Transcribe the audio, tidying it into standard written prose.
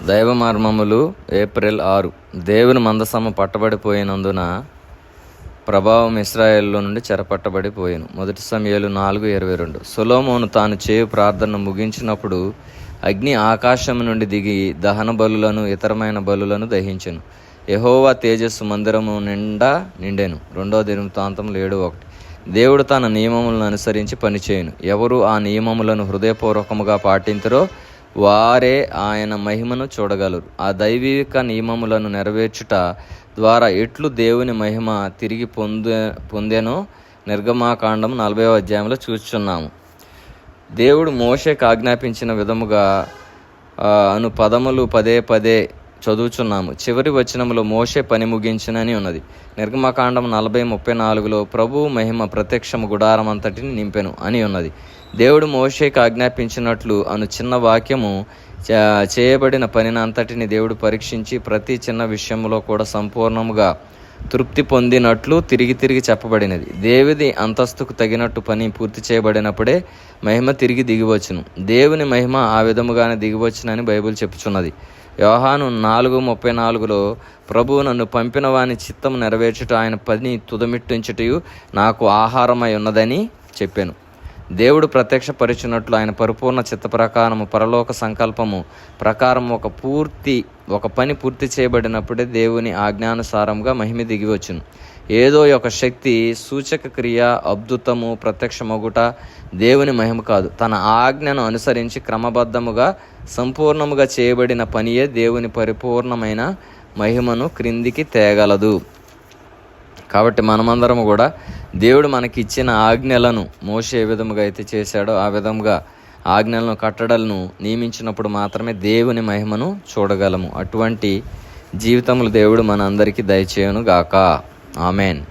దైవ మర్మములు ఏప్రిల్ 6. దేవుని మందసము పట్టబడిపోయినందున ప్రభావం ఇశ్రాయేలులో నుండి చెరపట్టబడిపోయాను. 1 సమూయేలు 4:22. సొలొమోను తాను చేయు ప్రార్థనను ముగించినప్పుడు అగ్ని ఆకాశము నుండి దిగి దహన బలులను ఇతరమైన బలులను దహించెను. యెహోవా తేజస్సు మందిరము నిండా నిండెను. 2 దినవృత్తాంతములు 7:1. దేవుడు తన నియమములను అనుసరించి పనిచేయును. ఎవరు ఆ నియమములను హృదయపూర్వకముగా పాటింతురో వారే ఆయన మహిమను చూడగలరు. ఆ దైవిక నియమములను నెరవేర్చుట ద్వారా ఎట్లు దేవుని మహిమ తిరిగి పొందెనో నిర్గమాకాండం 40వ అధ్యాయంలో చూస్తున్నాము. దేవుడు మోషేకు ఆజ్ఞాపించిన విధముగా అను పదములు పదే పదే చదువుచున్నాము. చివరి వచనములో మోషే పని ముగించినని ఉన్నది. నిర్గమకాండం 40:34లో ప్రభువు మహిమ ప్రత్యక్షము గుడారం అంతటిని నింపెను అని ఉన్నది. దేవుడు మోషేకు ఆజ్ఞాపించినట్లు అను చిన్న వాక్యము చేయబడిన పనిని అంతటిని దేవుడు పరీక్షించి ప్రతి చిన్న విషయంలో కూడా సంపూర్ణముగా తృప్తి పొందినట్లు తిరిగి చెప్పబడినది. దేవుని అంతస్తుకు తగినట్టు పని పూర్తి చేయబడినప్పుడే మహిమ తిరిగి దిగివచ్చును. దేవుని మహిమ ఆ విధముగానే దిగివచ్చునని బైబిల్ చెప్పుచున్నది. యోహాను 4:34లో ప్రభువు నన్ను పంపిన వాని చిత్తము నెరవేర్చుట ఆయన పని తుదమిట్టించుటయు నాకు ఆహారమై ఉన్నదని చెప్పాను. దేవుడు ప్రత్యక్షపరిచినట్లు ఆయన పరిపూర్ణ చిత్త ప్రకారము పరలోక సంకల్పము ప్రకారం ఒక పని పూర్తి చేయబడినప్పుడే దేవుని ఆజ్ఞానుసారంగా మహిమ దిగివచ్చును. ఏదో ఒక శక్తి సూచక క్రియ అద్భుతము ప్రత్యక్షమగుట దేవుని మహిమ కాదు. తన ఆజ్ఞను అనుసరించి క్రమబద్ధముగా సంపూర్ణముగా చేయబడిన పనియే దేవుని పరిపూర్ణమైన మహిమను క్రిందికి తేగలదు. కాబట్టి మనమందరము కూడా దేవుడు మనకి ఇచ్చిన ఆజ్ఞలను మోషే ఏ విధముగా అయితే చేశాడో ఆ విధముగా ఆజ్ఞలను కట్టడలను నియమించినప్పుడు మాత్రమే దేవుని మహిమను చూడగలము. అటువంటి జీవితములు దేవుడు మన అందరికీ దయచేయును గాక. ఆమెన్.